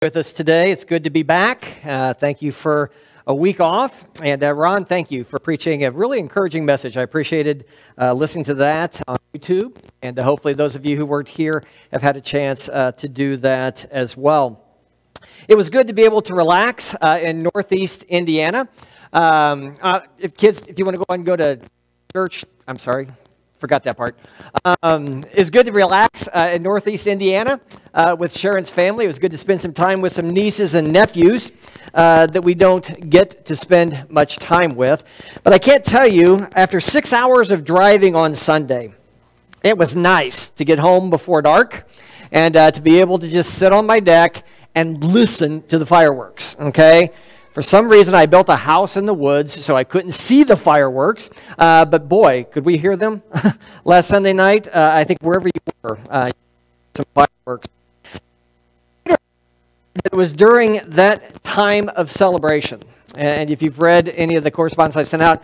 With us today. It's good to be back. Thank you for a week off. And Ron, thank you for preaching a really encouraging message. I appreciated listening to that on YouTube. And hopefully those of you who weren't here have had a chance to do that as well. It was good to be able to relax in Northeast Indiana. If you want to go ahead and go to church, I'm sorry. Forgot that part. It's good to relax in Northeast Indiana with Sharon's family. It was good to spend some time with some nieces and nephews that we don't get to spend much time with. But I can't tell you, after 6 hours of driving on Sunday, it was nice to get home before dark and to be able to just sit on my deck and listen to the fireworks, okay? For some reason, I built a house in the woods, so I couldn't see the fireworks. But boy, could we hear them last Sunday night? I think wherever you were, some fireworks. It was during that time of celebration. And if you've read any of the correspondence I've sent out,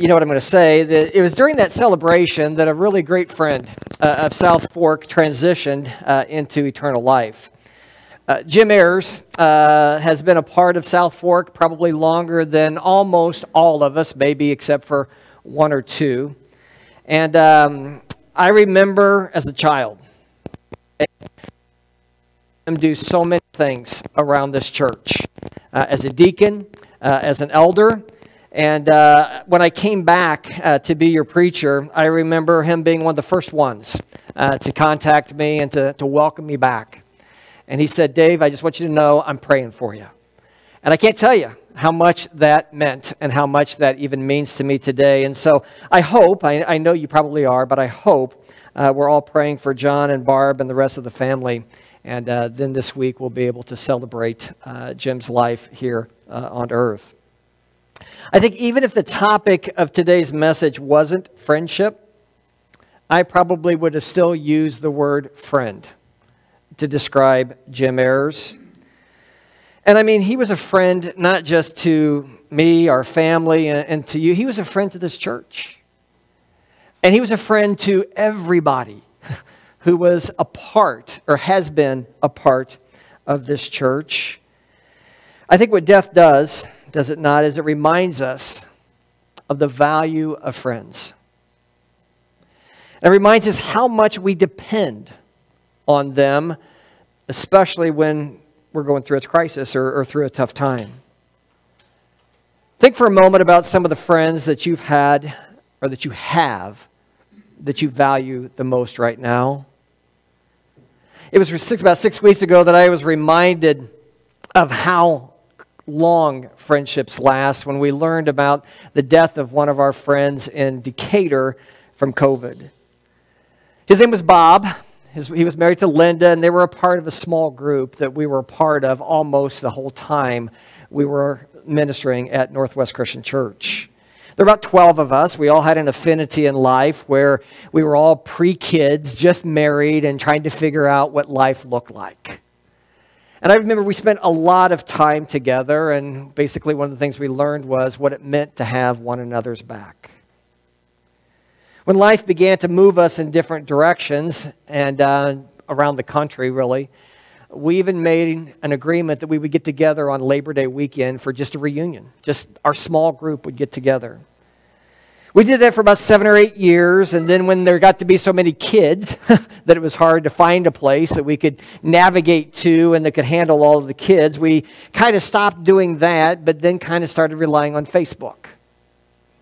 you know what I'm going to say. That it was during that celebration that a really great friend of South Fork transitioned into eternal life. Jim Ayers has been a part of South Fork probably longer than almost all of us, maybe except for one or two. And I remember as a child him do so many things around this church. As a deacon, as an elder, and when I came back to be your preacher, I remember him being one of the first ones to contact me and to welcome me back. And he said, Dave, I just want you to know I'm praying for you. And I can't tell you how much that meant and how much that even means to me today. And so I hope, I know you probably are, but I hope we're all praying for John and Barb and the rest of the family. And then this week we'll be able to celebrate Jim's life here on earth. I think even if the topic of today's message wasn't friendship, I probably would have still used the word friend to describe Jim Ayers. And I mean, he was a friend not just to me, our family, and to you. He was a friend to this church. And he was a friend to everybody who was a part or has been a part of this church. I think what death does it not, is it reminds us of the value of friends. It reminds us how much we depend on them, especially when we're going through a crisis or through a tough time. Think for a moment about some of the friends that you've had or that you have that you value the most right now. It was about 6 weeks ago that I was reminded of how long friendships last when we learned about the death of one of our friends in Decatur from COVID. His name was Bob. He was married to Linda, and they were a part of a small group that we were a part of almost the whole time we were ministering at Northwest Christian Church. There were about 12 of us. We all had an affinity in life where we were all pre-kids, just married, and trying to figure out what life looked like. And I remember we spent a lot of time together, and basically one of the things we learned was what it meant to have one another's back. When life began to move us in different directions and around the country, really, we even made an agreement that we would get together on Labor Day weekend for just a reunion. Just our small group would get together. We did that for about 7 or 8 years, and then when there got to be so many kids that it was hard to find a place that we could navigate to and that could handle all of the kids, we kind of stopped doing that, but then kind of started relying on Facebook.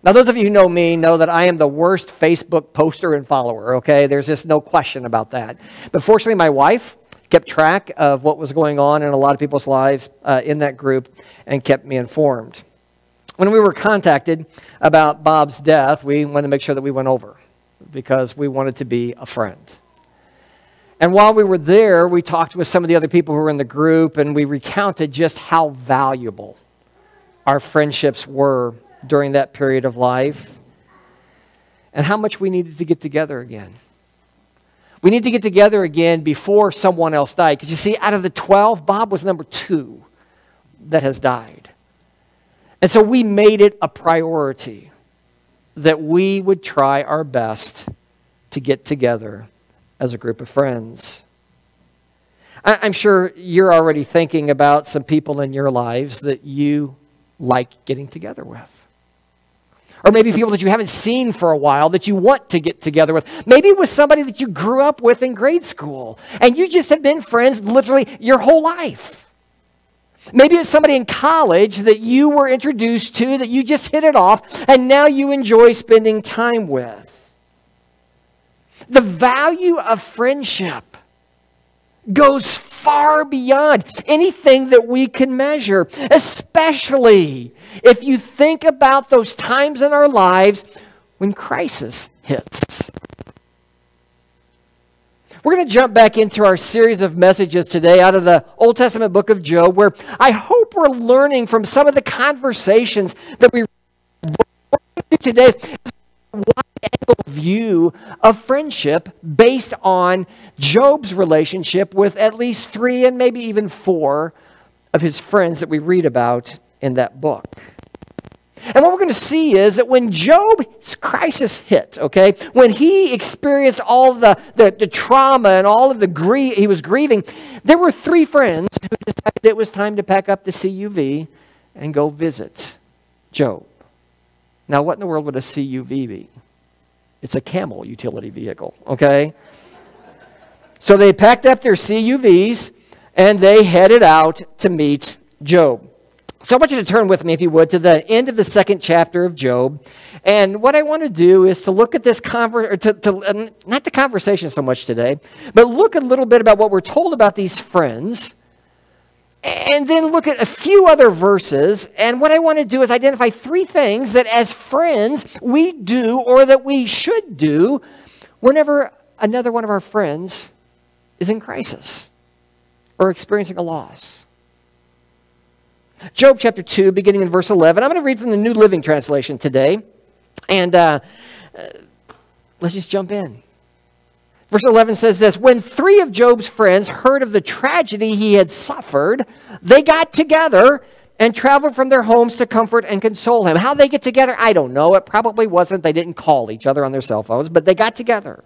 Now, those of you who know me know that I am the worst Facebook poster and follower, okay? There's just no question about that. But fortunately, my wife kept track of what was going on in a lot of people's lives in that group and kept me informed. When we were contacted about Bob's death, we wanted to make sure that we went over because we wanted to be a friend. And while we were there, we talked with some of the other people who were in the group, and we recounted just how valuable our friendships were during that period of life, and how much we needed to get together again. We need to get together again before someone else died. Because you see, out of the 12, Bob was number 2 that has died. And so we made it a priority that we would try our best to get together as a group of friends. I'm sure you're already thinking about some people in your lives that you like getting together with. Or maybe people that you haven't seen for a while that you want to get together with. Maybe it was somebody that you grew up with in grade school and you just have been friends literally your whole life. Maybe it's somebody in college that you were introduced to that you just hit it off and now you enjoy spending time with. The value of friendship goes far beyond anything that we can measure, especially if you think about those times in our lives when crisis hits. We're going to jump back into our series of messages today out of the Old Testament book of Job, where I hope we're learning from some of the conversations that we today. Wide-angle view of friendship based on Job's relationship with at least 3 and maybe even 4 of his friends that we read about in that book. And what we're going to see is that when Job's crisis hit, okay, when he experienced all the trauma and all of the grief, he was grieving, there were 3 friends who decided it was time to pack up the CUV and go visit Job. Now, what in the world would a CUV be? It's a camel utility vehicle, okay? So they packed up their CUVs and they headed out to meet Job. So I want you to turn with me, if you would, to the end of the 2nd chapter of Job. And what I want to do is to look at this not the conversation so much today, but look a little bit about what we're told about these friends. And then look at a few other verses. And what I want to do is identify 3 things that as friends we do or that we should do whenever another one of our friends is in crisis or experiencing a loss. Job chapter 2, beginning in verse 11. I'm going to read from the New Living Translation today. And let's just jump in. Verse 11 says this: when 3 of Job's friends heard of the tragedy he had suffered, they got together and traveled from their homes to comfort and console him. How they get together, I don't know. It probably wasn't. They didn't call each other on their cell phones, but they got together.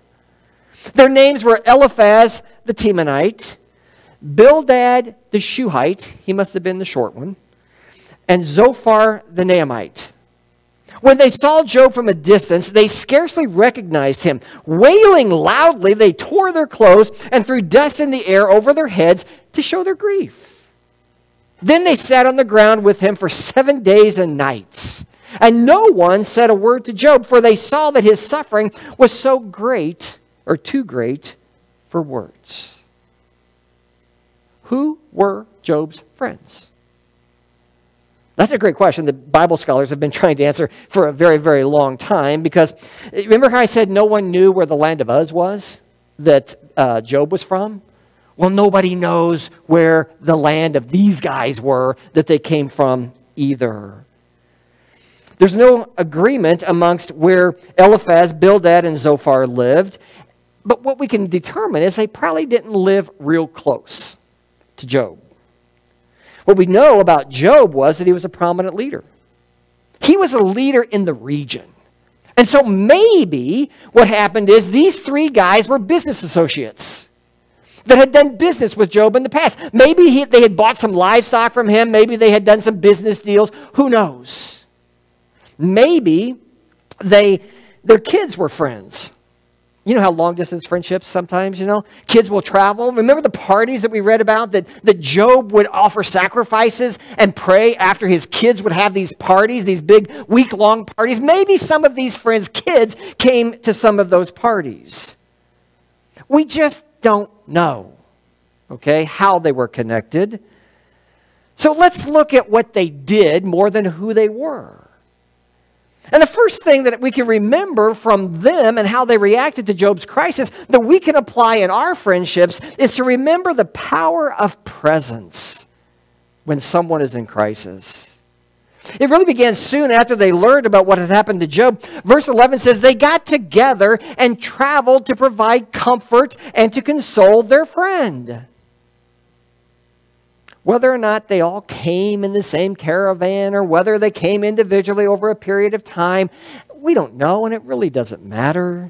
Their names were Eliphaz the Temanite, Bildad the Shuhite, he must have been the short one, and Zophar the Naamite. When they saw Job from a distance, they scarcely recognized him. Wailing loudly, they tore their clothes and threw dust in the air over their heads to show their grief. Then they sat on the ground with him for 7 days and nights. And no one said a word to Job, for they saw that his suffering was so great, or too great, for words. Who were Job's friends? That's a great question that Bible scholars have been trying to answer for a very, very long time, because remember how I said no one knew where the land of Uz was that Job was from? Well, nobody knows where the land of these guys were that they came from either. There's no agreement amongst where Eliphaz, Bildad, and Zophar lived, but what we can determine is they probably didn't live real close to Job. What we know about Job was that he was a prominent leader. He was a leader in the region. And so maybe what happened is these 3 guys were business associates that had done business with Job in the past. Maybe they had bought some livestock from him. Maybe they had done some business deals. Who knows? Maybe their kids were friends. You know how long-distance friendships sometimes, kids will travel. Remember the parties that we read about that Job would offer sacrifices and pray after his kids would have these parties, these big week-long parties? Maybe some of these friends' kids came to some of those parties. We just don't know, okay, how they were connected. So let's look at what they did more than who they were. And the first thing that we can remember from them and how they reacted to Job's crisis that we can apply in our friendships is to remember the power of presence when someone is in crisis. It really began soon after they learned about what had happened to Job. Verse 11 says, they got together and traveled to provide comfort and to console their friend. Whether or not they all came in the same caravan or whether they came individually over a period of time, we don't know, and it really doesn't matter.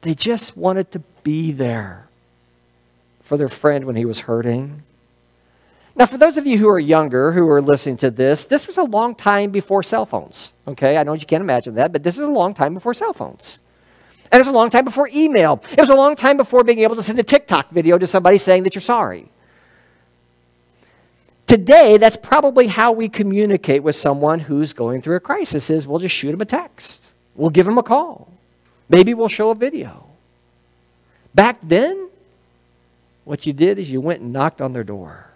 They just wanted to be there for their friend when he was hurting. Now, for those of you who are younger, who are listening to this was a long time before cell phones, okay? I know you can't imagine that, but this is a long time before cell phones. And it was a long time before email. It was a long time before being able to send a TikTok video to somebody saying that you're sorry. Today, that's probably how we communicate with someone who's going through a crisis is we'll just shoot them a text. We'll give them a call. Maybe we'll show a video. Back then, what you did is you went and knocked on their door.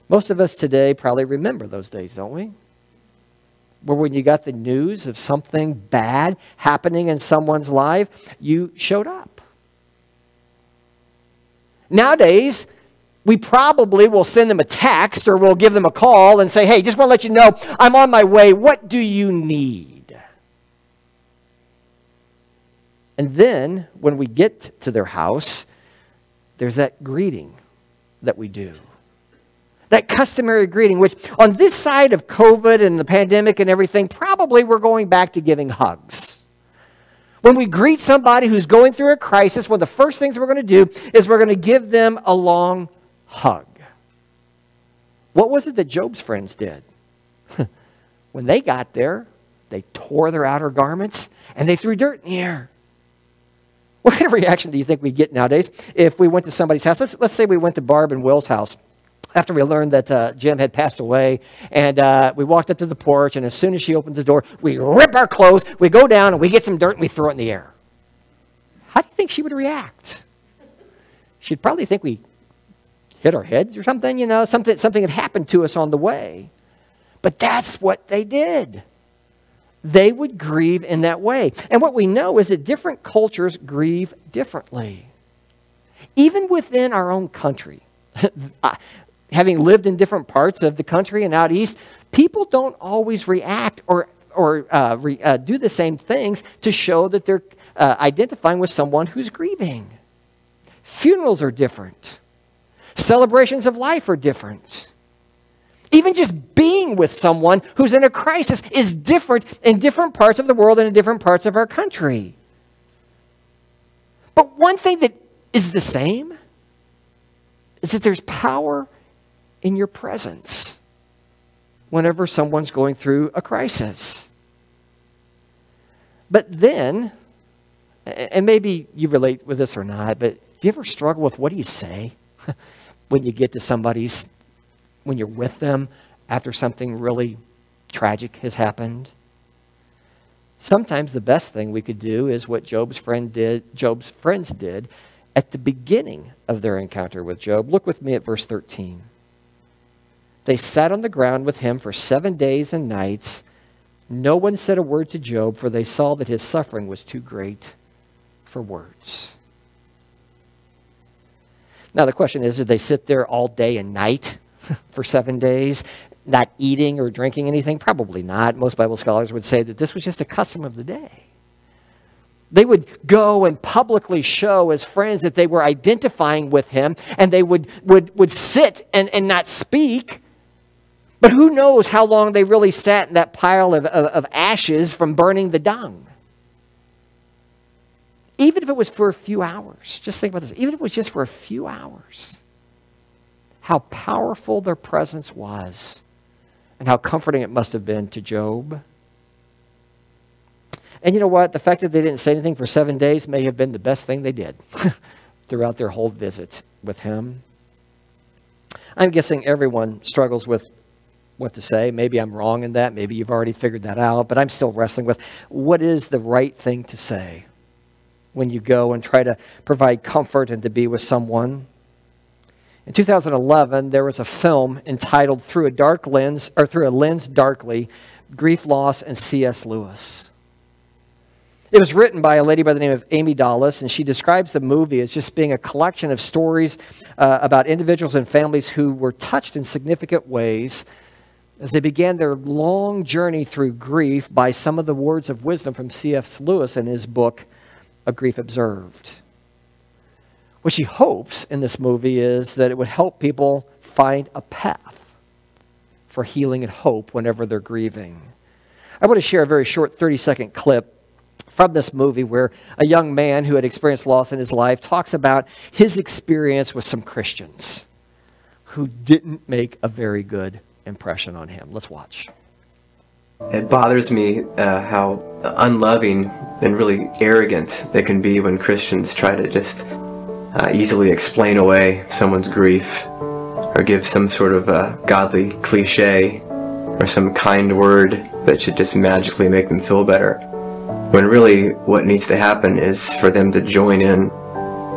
Most of us today probably remember those days, don't we? Where when you got the news of something bad happening in someone's life, you showed up. Nowadays, we probably will send them a text or we'll give them a call and say, hey, just want to let you know, I'm on my way. What do you need? And then when we get to their house, there's that greeting that we do. That customary greeting, which on this side of COVID and the pandemic and everything, probably we're going back to giving hugs. When we greet somebody who's going through a crisis, one of the first things we're going to do is we're going to give them a long hug. What was it that Job's friends did? When they got there, they tore their outer garments and they threw dirt in the air. What kind of reaction do you think we get nowadays if we went to somebody's house? Let's say we went to Barb and Will's house after we learned that Jim had passed away, and we walked up to the porch, and as soon as she opened the door, we rip our clothes, we go down, and we get some dirt, and we throw it in the air. How do you think she would react? She'd probably think we hit our heads or something, you know, something had happened to us on the way. But that's what they did. They would grieve in that way. And what we know is that different cultures grieve differently. Even within our own country, having lived in different parts of the country and out east, people don't always react or do the same things to show that they're identifying with someone who's grieving. Funerals are different. Celebrations of life are different. Even just being with someone who's in a crisis is different in different parts of the world and in different parts of our country. But one thing that is the same is that there's power in your presence whenever someone's going through a crisis. But then, and maybe you relate with this or not, but do you ever struggle with what do you say when you get to when you're with them after something really tragic has happened? Sometimes the best thing we could do is what Job's friends did at the beginning of their encounter with Job. Look with me at verse 13. They sat on the ground with him for 7 days and nights. No one said a word to Job, for they saw that his suffering was too great for words. Now the question is, did they sit there all day and night for 7 days, not eating or drinking anything? Probably not. Most Bible scholars would say that this was just a custom of the day. They would go and publicly show as friends that they were identifying with him, and they would sit and not speak. But who knows how long they really sat in that pile of ashes from burning the dung. Even if it was for a few hours. Just think about this. Even if it was just for a few hours. How powerful their presence was. And how comforting it must have been to Job. And you know what? The fact that they didn't say anything for 7 days may have been the best thing they did throughout their whole visit with him. I'm guessing everyone struggles with what to say. Maybe I'm wrong in that. Maybe you've already figured that out. But I'm still wrestling with what is the right thing to say when you go and try to provide comfort and to be with someone. In 2011, there was a film entitled Through a Lens Darkly, Grief, Loss, and C.S. Lewis. It was written by a lady by the name of Amy Dallas, and she describes the movie as just being a collection of stories about individuals and families who were touched in significant ways as they began their long journey through grief by some of the words of wisdom from C.S. Lewis in his book, A Grief Observed. What she hopes in this movie is that it would help people find a path for healing and hope whenever they're grieving. I want to share a very short 30-second clip from this movie where a young man who had experienced loss in his life talks about his experience with some Christians who didn't make a very good impression on him. Let's watch. It bothers me how unloving and really arrogant they can be when Christians try to just easily explain away someone's grief or give some sort of godly cliche or some kind word that should just magically make them feel better. When really what needs to happen is for them to join in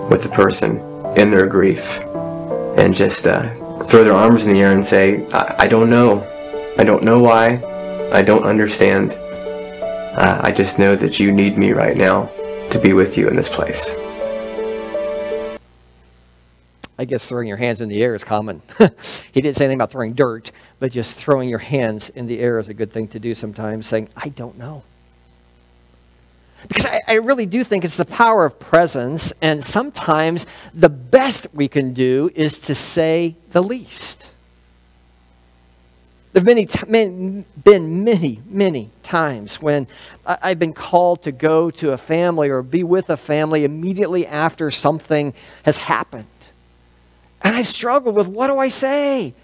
with the person in their grief and just throw their arms in the air and say, I don't know. I don't know why. I don't understand. I just know that you need me right now to be with you in this place. I guess throwing your hands in the air is common. He didn't say anything about throwing dirt, but just throwing your hands in the air is a good thing to do sometimes, saying, I don't know. Because I really do think it's the power of presence, and sometimes the best we can do is to say the least. There have been many times when I've been called to go to a family or be with a family immediately after something has happened. And I've struggled with, what do I say?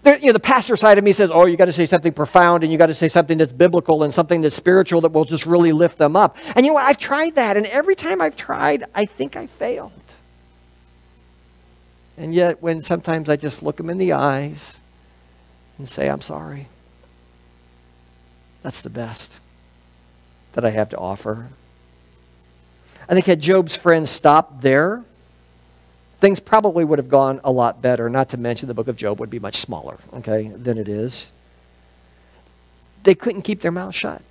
The pastor side of me says, oh, you got to say something profound and you got to say something that's biblical and something that's spiritual that will just really lift them up. And you know what? I've tried that. And every time I've tried, I think I failed. And yet when sometimes I just look them in the eyes and say, I'm sorry. That's the best that I have to offer. I think had Job's friends stopped there, things probably would have gone a lot better, not to mention the book of Job would be much smaller, okay, than it is. They couldn't keep their mouths shut.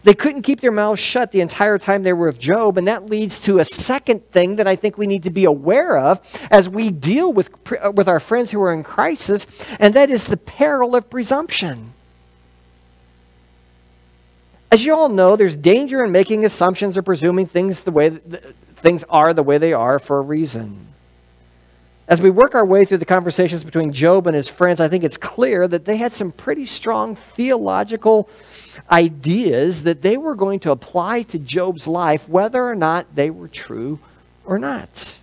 They couldn't keep their mouths shut the entire time they were with Job, and that leads to a second thing that I think we need to be aware of as we deal with our friends who are in crisis, and that is the peril of presumption. As you all know, there's danger in making assumptions or presuming things the way things are the way they are for a reason. As we work our way through the conversations between Job and his friends, I think it's clear that they had some pretty strong theological ideas that they were going to apply to Job's life, whether or not they were true or not.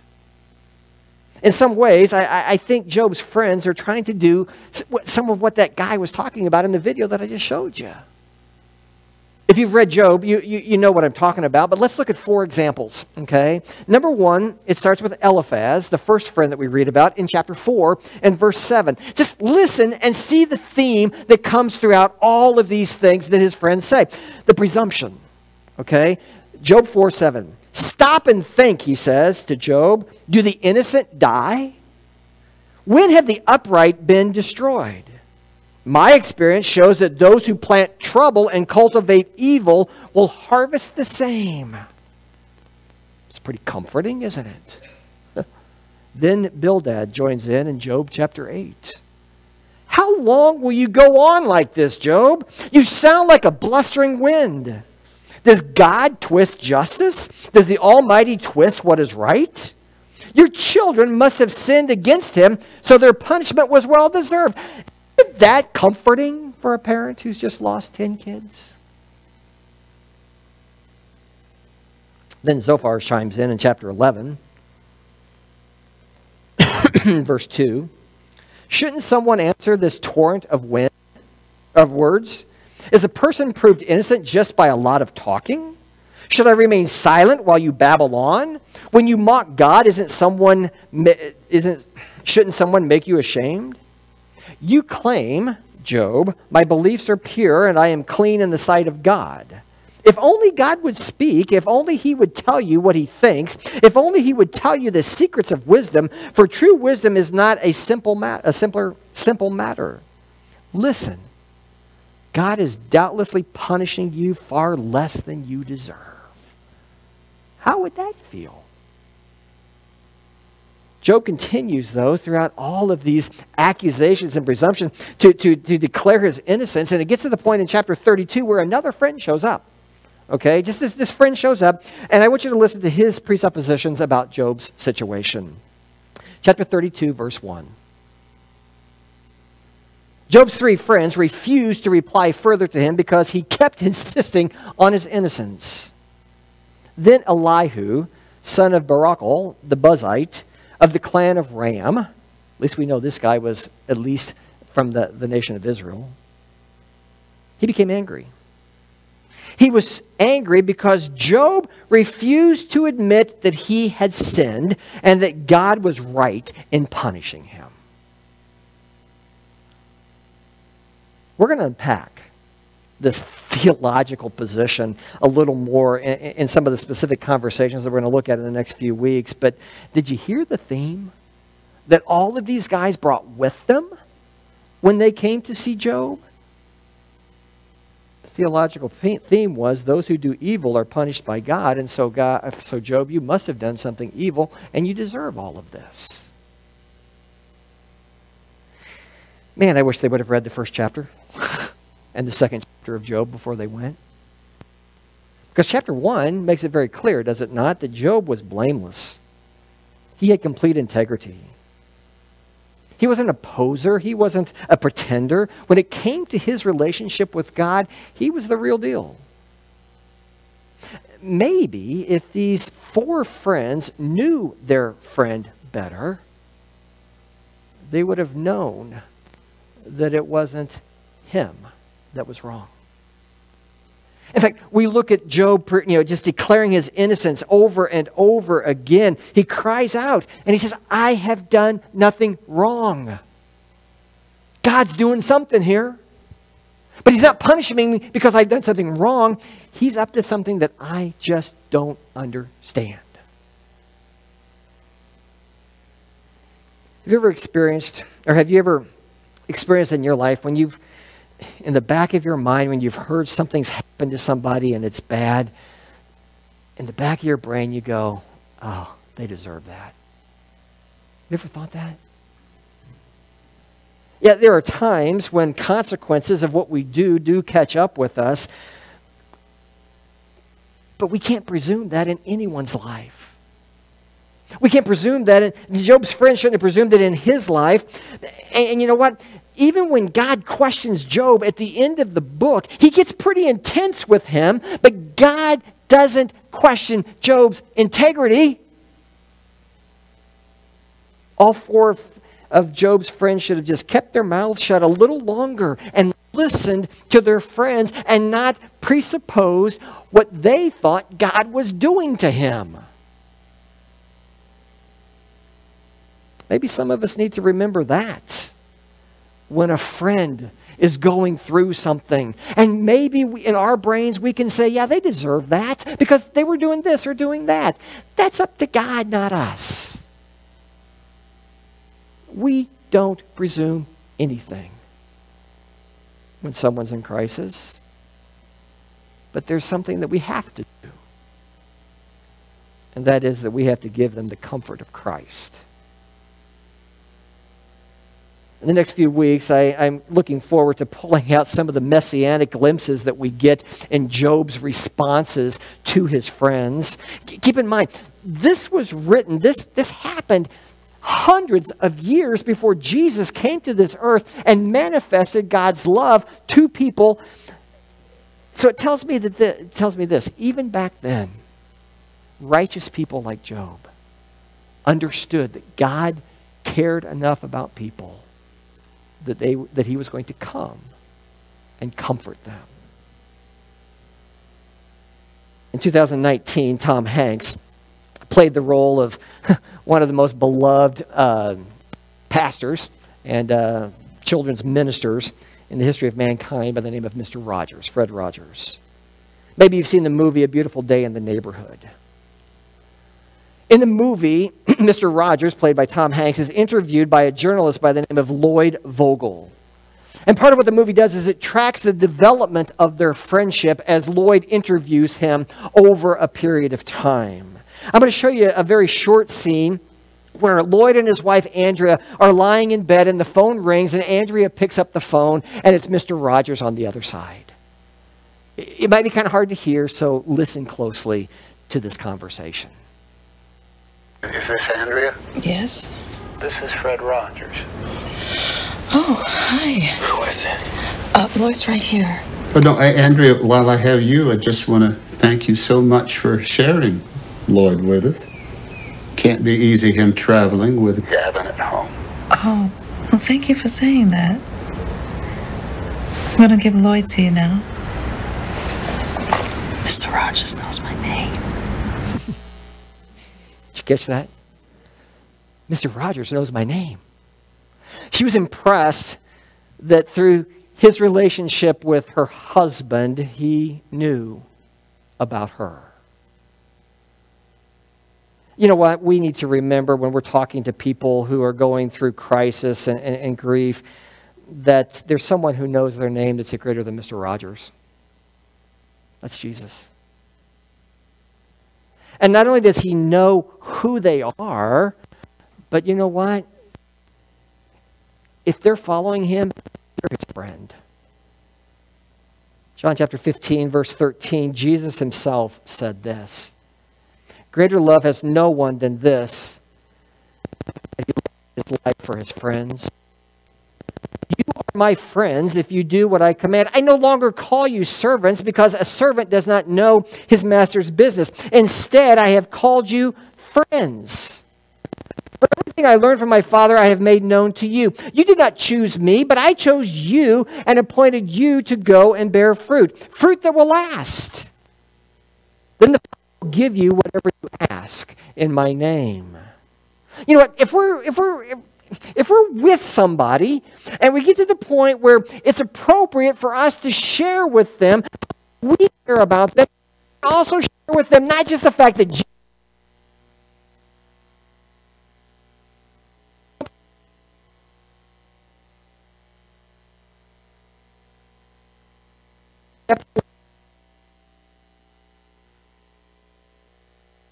In some ways, I think Job's friends are trying to do some of what that guy was talking about in the video that I just showed you. If you've read Job, you know what I'm talking about, but let's look at 4 examples, okay? Number 1, it starts with Eliphaz, the first friend that we read about in chapter 4 and verse 7. Just listen and see the theme that comes throughout all of these things that his friends say. The presumption, okay? Job 4:7. Stop and think, he says to Job. Do the innocent die? When have the upright been destroyed? My experience shows that those who plant trouble and cultivate evil will harvest the same. It's pretty comforting, isn't it? Then Bildad joins in Job chapter 8. How long will you go on like this, Job? You sound like a blustering wind. Does God twist justice? Does the Almighty twist what is right? Your children must have sinned against him, so their punishment was well deserved. Isn't that comforting for a parent who's just lost 10 kids? Then Zophar chimes in chapter 11, verse 2. Shouldn't someone answer this torrent of words? Is a person proved innocent just by a lot of talking? Should I remain silent while you babble on? When you mock God, shouldn't someone make you ashamed? You claim, Job, my beliefs are pure and I am clean in the sight of God. If only God would speak, if only he would tell you what he thinks, if only he would tell you the secrets of wisdom, for true wisdom is not a simple matter. Listen, God is doubtlessly punishing you far less than you deserve. How would that feel? Job continues, though, throughout all of these accusations and presumptions to declare his innocence. And it gets to the point in chapter 32 where another friend shows up. Okay, just this friend shows up, and I want you to listen to his presuppositions about Job's situation. Chapter 32, verse 1. Job's three friends refused to reply further to him because he kept insisting on his innocence. Then Elihu, son of Barachel, the Buzite, of the clan of Ram, at least we know this guy was at least from the nation of Israel, he became angry. He was angry because Job refused to admit that he had sinned and that God was right in punishing him. We're going to unpack this theological position a little more in some of the specific conversations that we're going to look at in the next few weeks. But did you hear the theme that all of these guys brought with them when they came to see Job? The theological theme was those who do evil are punished by God. And so Job, you must have done something evil and you deserve all of this. Man, I wish they would have read the first chapter and the second chapter of Job before they went. Because chapter 1 makes it very clear, does it not, that Job was blameless. He had complete integrity. He wasn't a poser. He wasn't a pretender. When it came to his relationship with God, he was the real deal. Maybe if these four friends knew their friend better, they would have known that it wasn't him that was wrong. In fact, we look at Job, just declaring his innocence over and over again. He cries out and he says, I have done nothing wrong. God's doing something here. But he's not punishing me because I've done something wrong. He's up to something that I just don't understand. Have you ever experienced in your life when you've, in the back of your mind, when you've heard something's happened to somebody and it's bad, in the back of your brain you go, oh, they deserve that. You ever thought that? Yeah, there are times when consequences of what we do catch up with us, but we can't presume that in anyone's life. We can't presume that. Job's friend shouldn't have presumed it in his life. And you know what? Even when God questions Job at the end of the book, he gets pretty intense with him, but God doesn't question Job's integrity. All four of Job's friends should have just kept their mouths shut a little longer and listened to their friends and not presupposed what they thought God was doing to him. Maybe some of us need to remember that when a friend is going through something. And maybe in our brains we can say, yeah, they deserve that because they were doing this or doing that. That's up to God, not us. We don't presume anything when someone's in crisis. But there's something that we have to do. And that is that we have to give them the comfort of Christ. In the next few weeks, I'm looking forward to pulling out some of the messianic glimpses that we get in Job's responses to his friends. Keep in mind, this was written, this happened hundreds of years before Jesus came to this earth and manifested God's love to people. So it tells me this, even back then, righteous people like Job understood that God cared enough about people that he was going to come and comfort them. In 2019, Tom Hanks played the role of one of the most beloved pastors and children's ministers in the history of mankind by the name of Mr. Rogers, Fred Rogers. Maybe you've seen the movie A Beautiful Day in the Neighborhood. In the movie, Mr. Rogers, played by Tom Hanks, is interviewed by a journalist by the name of Lloyd Vogel. And part of what the movie does is it tracks the development of their friendship as Lloyd interviews him over a period of time. I'm going to show you a very short scene where Lloyd and his wife Andrea are lying in bed and the phone rings and Andrea picks up the phone and it's Mr. Rogers on the other side. It might be kind of hard to hear, so listen closely to this conversation. Is this Andrea? Yes. This is Fred Rogers. Oh, hi. Who is it? Lloyd's right here. Oh, no, Andrea, while I have you, I just want to thank you so much for sharing Lloyd with us. Can't be easy him traveling with Gavin at home. Oh, well, thank you for saying that. I'm going to give Lloyd to you now. Mr. Rogers knows my name. Did you catch that? Mr. Rogers knows my name. She was impressed that through his relationship with her husband, he knew about her. You know what? We need to remember when we're talking to people who are going through crisis and grief that there's someone who knows their name that's greater than Mr. Rogers. That's Jesus. And not only does he know who they are, but you know what? If they're following him, they're his friend. John chapter 15, verse 13, Jesus himself said this: "Greater love has no one than this, that he laid his life for his friends. You are my friends if you do what I command. I no longer call you servants, because a servant does not know his master's business. Instead, I have called you friends. For everything I learned from my Father I have made known to you. You did not choose me, but I chose you and appointed you to go and bear fruit, fruit that will last. Then the Father will give you whatever you ask in my name." You know what? If we're with somebody and we get to the point where it's appropriate for us to share with them, we care about them, also share with them not just the fact that Jesus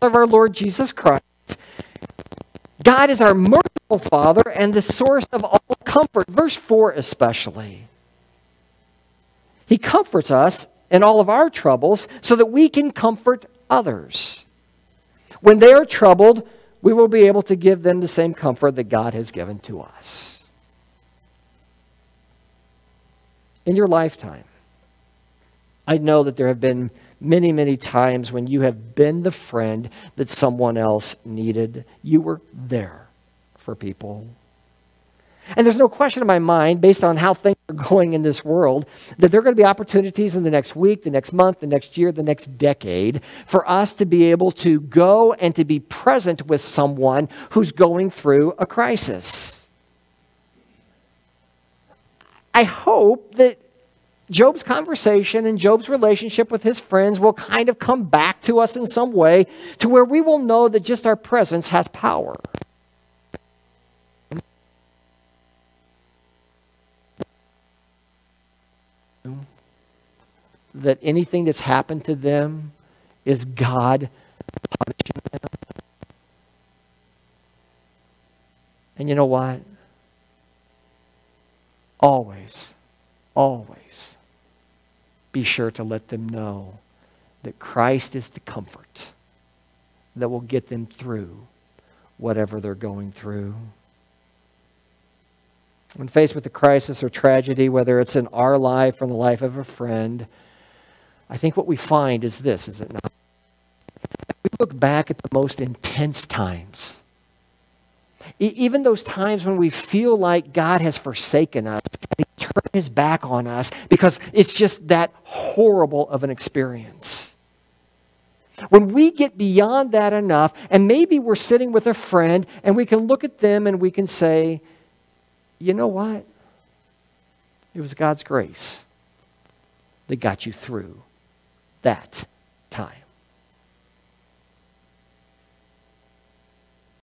of our Lord Jesus Christ. God is our merciful Father and the source of all comfort. Verse 4 especially. He comforts us in all of our troubles so that we can comfort others. When they are troubled, we will be able to give them the same comfort that God has given to us. In your lifetime, I know that there have been many, many times when you have been the friend that someone else needed. You were there for people. And there's no question in my mind, based on how things are going in this world, that there are going to be opportunities in the next week, the next month, the next year, the next decade, for us to be able to go and to be present with someone who's going through a crisis. I hope that Job's conversation and Job's relationship with his friends will kind of come back to us in some way to where we will know that just our presence has power. That anything that's happened to them is God punishing them. And you know what? Always be sure to let them know that Christ is the comfort that will get them through whatever they're going through. When faced with a crisis or tragedy, whether it's in our life or in the life of a friend, I think what we find is this, is it not? We look back at the most intense times. Even those times when we feel like God has forsaken us, and He turned His back on us because it's just that horrible of an experience. When we get beyond that enough, and maybe we're sitting with a friend and we can look at them and we can say, you know what? It was God's grace that got you through that time.